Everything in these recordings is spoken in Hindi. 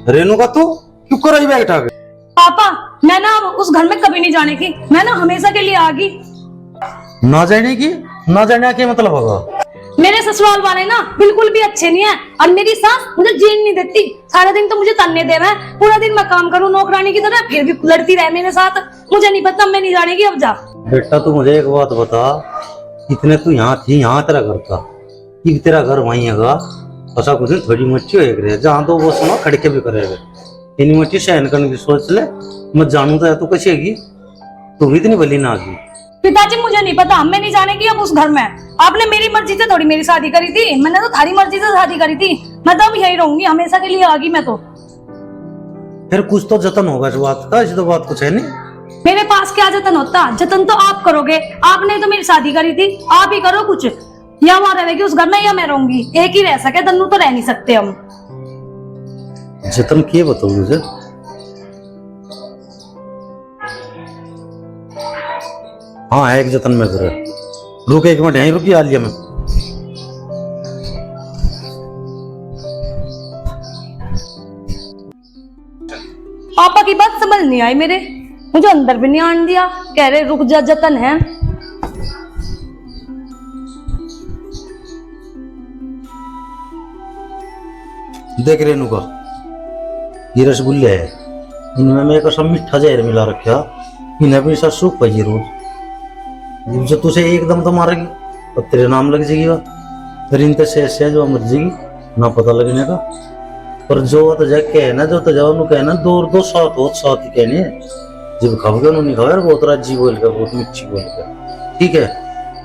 रेणुका तू क्यों कर रही बैग उठा के? पापा मैं ना अब उस घर में कभी नहीं जाने की, मैं ना हमेशा के लिए आ गई। ना जाने की? ना जाने का मतलब होगा? मेरे ससुराल वाले ना बिल्कुल भी अच्छे नहीं है और मेरी सास मुझे जीने नहीं देती। सारा दिन तो मुझे ताने दे रहा है, पूरा दिन मैं काम करूं नौकरानी की तरह, फिर भी लड़ती रहे मेरे साथ। मुझे नहीं पता, मैं नहीं जाने की, अब जा। बेटा तू मुझे एक बात बता, इतने तू यहाँ थी, यहाँ तेरा घर था, कि तेरा घर वहीं है? ऐसा कुछ नहीं, थोड़ी मच्छी हो जहाँ तो वो सुनो खड़के भी करेगा, इतनी मच्छी सहन करने की सोच ले। मैं जानू तो तू कैसे है, तू भी इतनी बली ना आगी। पिताजी मुझे नहीं पता, मैं नहीं जाने की अब उस घर में। आपने मेरी मर्जी से थोड़ी मेरी शादी करी थी, मैंने तो थारी मर्जी से शादी करी थी। मैं तो अब यही रहूंगी, हमेशा के लिए आ गई मैं तो। फिर कुछ तो जतन होगा इस बात का, इस तो बात कुछ है नहीं। मेरे पास क्या जतन होता? जतन तो आप करोगे, आपने तो मेरी शादी करी थी, आप ही करो कुछ। या वहां रहेगी उस घर में या मैं रहूंगी, एक ही रह सके, दोनों तो रह नहीं सकते हम। जतन किए बताओ मुझे। हाँ एक जतन में करे, रुक एक मिनट यहीं रुकी, आ लिया मैं। पापा की बात समझ नहीं आई मेरे, मुझे अंदर भी नहीं आने दिया, कह रहे रुक जा जतन है। देख रेणुका, ये रसगुल्ले है, इनमें मैं एक मीठा जहर मिला रखा, इन्हें भी सब सूख पाई रोज। जो तुझे एकदम तो मारेगी तो तेरे नाम लग जाएगी, फिर इनते से जो मर जाएगी ना पता लगने का। पर जो तो जाके कहना, जो तो जाओ कहना, दो दो साथ हो साथ ही कहने, जब खाओगे उन्होंने खाओ यार, बहुत राजी बोल कर, बहुत मिर्ची बोल कर, ठीक है।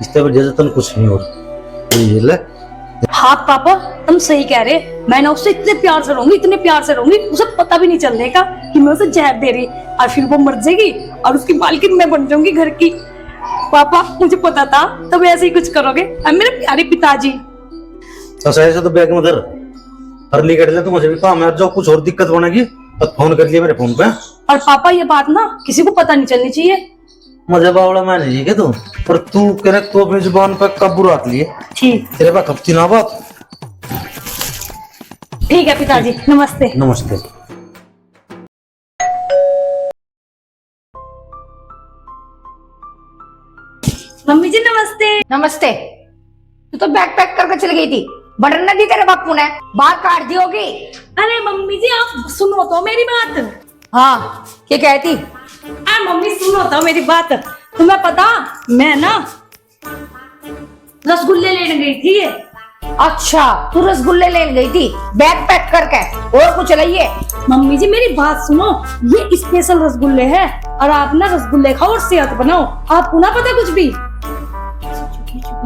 इस तरह जतन कुछ नहीं हो रहा। हाँ पापा तुम सही कह रहे, मैंने उससे इतने प्यार से रहूंगी, इतने प्यार से रहूंगी, उसे पता भी नहीं चलने का कि मैं उसे जहर दे रही, और फिर वो मर जाएगी और उसकी मालकिन मैं बन जाऊंगी घर की। पापा मुझे पता था तब ऐसे ही कुछ करोगे, अब मेरे प्यारे पिताजी। ऐसे तो बैग में धर हर निकल ले, तो मुझे भी काम है, जो कुछ और दिक्कत बनेगी तो फोन कर लिया मेरे फोन पे। और पापा ये बात ना किसी को पता नहीं चलनी चाहिए। मुझे बावड़ा मैंने जी के तू, पर तू कह तू अपनी जुबान पर काबू रख लिए, ठीक तेरे पास खपती ना बात। ठीक है पिताजी, नमस्ते। नमस्ते। मम्मी जी नमस्ते। नमस्ते। तू तो बैग पैक करके चली गई थी, बटन न दी तेरे बापू ने, बात काट दी होगी। अरे मम्मी जी आप सुनो तो मेरी बात। हाँ क्या कहती? अरे मम्मी सुनो तो मेरी बात, तुम्हें पता मैं ना रसगुल्ले लेने गई थी। अच्छा तू रसगुल्ले लेने गई थी बैग पैक करके, और कुछ लाइए? मम्मी जी मेरी बात सुनो, ये स्पेशल रसगुल्ले हैं और आप ना रसगुल्ले खाओ और सेहत बनाओ, आपको ना पता कुछ भी।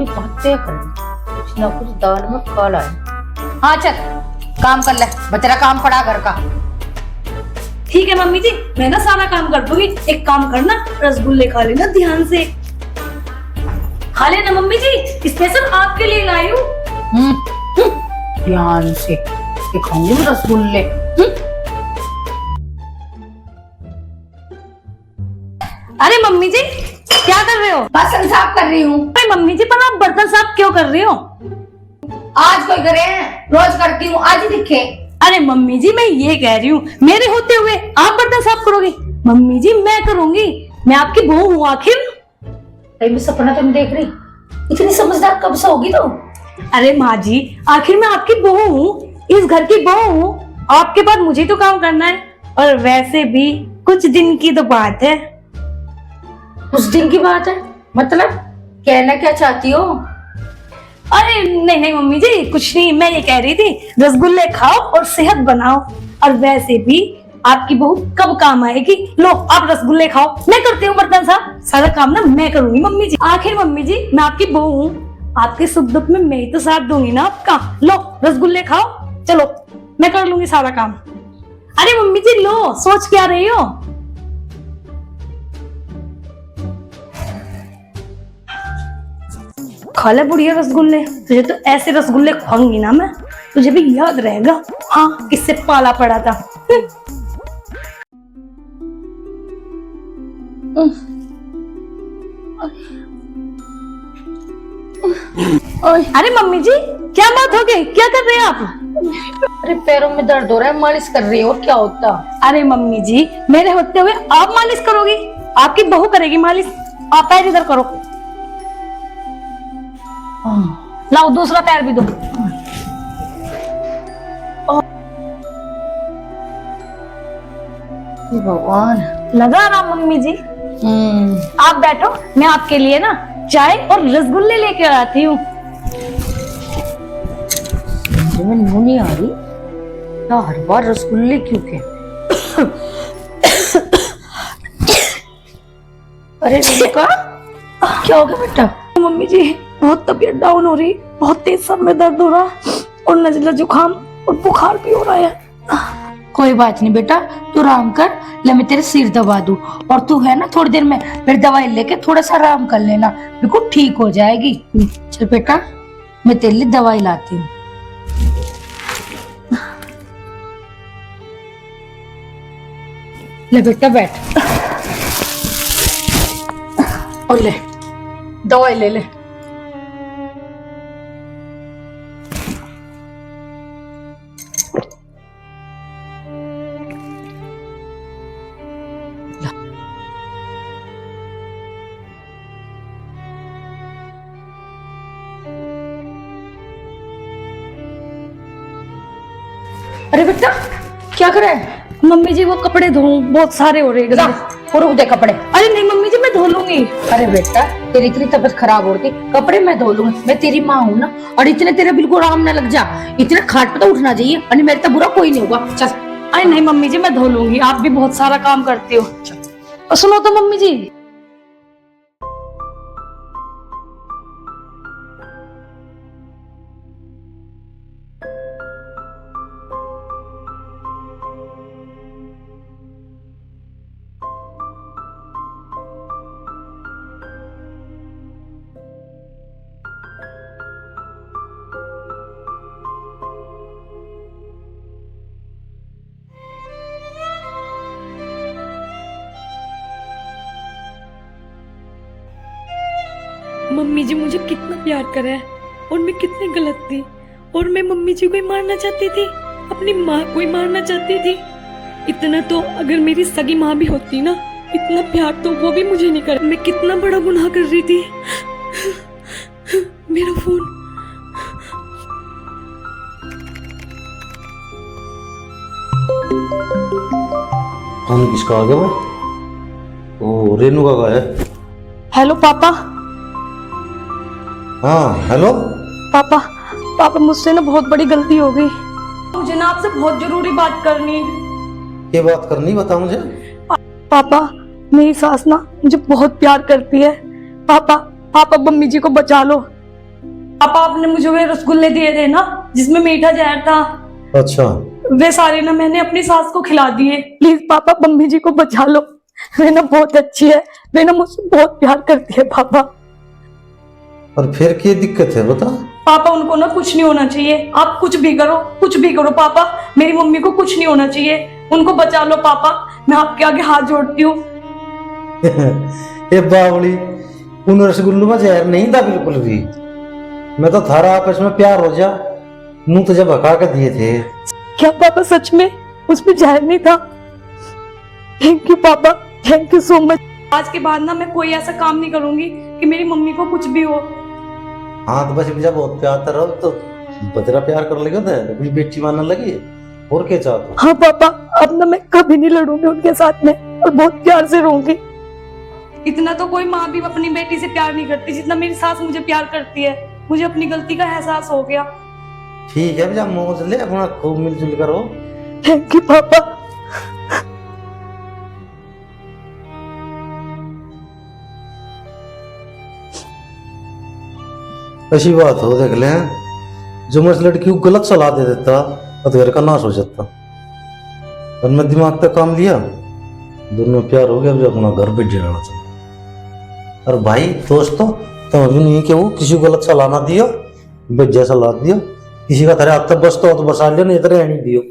बातें कर, कुछ ना कुछ दाल में काला है। हाँ चल काम कर ले, बचरा काम पड़ा घर का। ठीक है मम्मी जी, मैं ना सारा काम कर दूंगी। एक काम करना, रसगुल्ले खा लेना ध्यान से, खा लेना मम्मी जी, स्पेशल आपके लिए लाई हूँ। ध्यान से खाऊंगी रसगुल्ले। अरे मम्मी जी क्या कर रहे हो? बर्तन साफ कर रही हूँ। अरे मम्मी जी पर आप बर्तन साफ क्यों कर रही हो? आज कोई करे हैं, रोज करती हूँ, आज ही दिखे। अरे मम्मी जी मैं ये कह रही हूँ, मेरे होते हुए आप बर्तन साफ करोगे? मम्मी जी मैं करूंगी, मैं आपकी बहू हूँ आखिर। कहीं भी सपना तुम देख रही, इतनी समझदार कब से होगी तो? अरे माँ जी आखिर मैं आपकी बहू हूँ, इस घर की बहू हूँ, आपके बाद मुझे तो काम करना है। और वैसे भी कुछ दिन की तो बात है। कुछ दिन की बात है मतलब कहना क्या चाहती हो? अरे नहीं नहीं मम्मी जी कुछ नहीं, मैं ये कह रही थी रसगुल्ले खाओ और सेहत बनाओ, और वैसे भी आपकी बहू कब काम आएगी। लो आप रसगुल्ले खाओ, मैं करती हूँ बर्तन साफ, सारा काम ना मैं करूंगी मम्मी जी। आखिर मम्मी जी मैं आपकी बहू हूँ, आपके सुख दुख में मैं ही तो साथ दूंगी ना आपका। लो रसगुल्ले खाओ, चलो मैं कर लूंगी सारा काम। अरे मम्मी जी लो, सोच क्या रही हो? खा ले बुढ़िया रसगुल्ले, तुझे तो ऐसे रसगुल्ले खुआऊंगी ना मैं, तुझे भी याद रहेगा हाँ किससे पाला पड़ा था। अरे मम्मी जी, क्या बात हो गई? क्या कर रहे हैं आप? अरे पैरों में दर्द हो रहा है, मालिश कर रही है, और क्या होता। अरे मम्मी जी, मेरे होते हुए आप मालिश करोगी? आपकी बहू करेगी मालिश। आप पैर इधर करो। लाओ दूसरा पैर भी दो। भगवान, लगा आराम मम्मी जी? आप बैठो, मैं आपके लिए ना चाय और रसगुल्ले लेके आती हूँ। में नींद नहीं आ रही ना, हर बार रसगुल्ले क्यों के। अरे रेणुका, क्या हो गया बेटा? मम्मी जी, बहुत तबीयत डाउन हो रही, बहुत तेज सर में दर्द हो रहा और नजला जुकाम और बुखार भी हो रहा है। कोई बात नहीं बेटा, तू आराम कर ले, मैं तेरे सिर दबा दूं, और तू है ना थोड़ी देर में फिर दवाई लेके थोड़ा सा आराम कर लेना, बिल्कुल ठीक हो जाएगी। चल बेटा, मैं तेरे लिए दवाई लाती हूँ। ले बेटा बैठ, और ले दवाई ले ले। अरे बेटा, क्या कर रहा है? मम्मी जी, वो कपड़े धोऊं, बहुत सारे हो रहे हैं। रुक दे कपड़े। अरे नहीं मम्मी जी, मैं धो लूंगी। अरे बेटा, तेरी इतनी तबीयत खराब हो रही, कपड़े मैं धो लूंगी, मैं तेरी माँ हूँ ना। और इतने तेरे बिल्कुल आराम ना लग जा, इतने खाट पे तो उठना चाहिए, और मेरे तो बुरा कोई नहीं होगा। चल। अरे नहीं मम्मी जी, मैं धो लूंगी, आप भी बहुत सारा काम करती हो। और सुनो तो मम्मी जी, मम्मी जी मुझे कितना प्यार करा है और मैं कितनी गलत थी, और मैं मम्मी जी को ही मारना चाहती थी, अपनी माँ को ही मारना चाहती थी। इतना तो अगर मेरी सगी माँ भी होती ना, इतना प्यार तो वो भी मुझे नहीं कर। मैं कितना बड़ा गुनाह कर रही थी। मेरा फोन। फोन किसका आ गया भाई? ओ रेणुका का है। हेलो पापा। हाँ हेलो। पापा, पापा मुझसे ना बहुत बड़ी गलती हो गई, मुझे ना आपसे बहुत जरूरी बात करनी है। ये बात करनी, बता मुझे। पापा, मेरी सास ना मुझे बहुत प्यार करती है। पापा, पापा मम्मी जी को बचा लो। पापा, आपने मुझे वे रसगुल्ले दिए थे ना जिसमें मीठा जहर था, अच्छा, वे सारे ना मैंने अपनी सास को खिला दिए। प्लीज पापा, मम्मी जी को बचा लो। वे ना बहुत अच्छी है, वे ना मुझसे बहुत प्यार करती है पापा। और फिर क्या दिक्कत है बता? पापा, उनको ना कुछ नहीं होना चाहिए, आप कुछ भी करो, कुछ भी करो पापा, मेरी मम्मी को कुछ नहीं होना चाहिए, उनको बचा लो पापा, मैं आपके आगे हाथ जोड़ती हूँ। ये बावली, उन रसगुल्लों में जहर नहीं था बिल्कुल भी। मैं तो थारा आपस में प्यार हो जा मुंह तुझे भगा के दिए थे। क्या पापा सच में उसमें जहर नहीं था? थैंक यू पापा, थैंक यू सो मच। आज के बाद ना मैं कोई ऐसा काम नहीं करूंगी कि मेरी मम्मी को कुछ भी हो। हाँ तो बस जब बहुत प्यार कर रहा हो तो बतेरा प्यार कर लेगा तो अपनी बेटी मानने लगी, और क्या चाहता? हाँ पापा, अब ना मैं कभी नहीं लड़ूंगी उनके साथ में, और बहुत प्यार से रहूंगी। इतना तो कोई माँ भी अपनी बेटी से प्यार नहीं करती जितना मेरी सास मुझे प्यार करती है। मुझे अपनी गलती का एहसास हो गया। ठीक है भैया, मौज ले अपना, खूब मिलजुल कर हो। थैंक यू पापा। ऐसी बात हो, देख ले, जो मैं इस लड़की को गलत सलाह दे देता तो घर का नाश हो जाता, और मैं दिमाग तक काम लिया, दोनों प्यार हो गया, अब अपना घर पे जाना चाहिए। और भाई दोस्तों, तुम अभी नहीं कि वो किसी को गलत सलाह ना दियो, बेजा सलाह दियो, किसी का तेरे हाथ तक बस तो बसा लियो, नहीं तेरे नहीं दियो।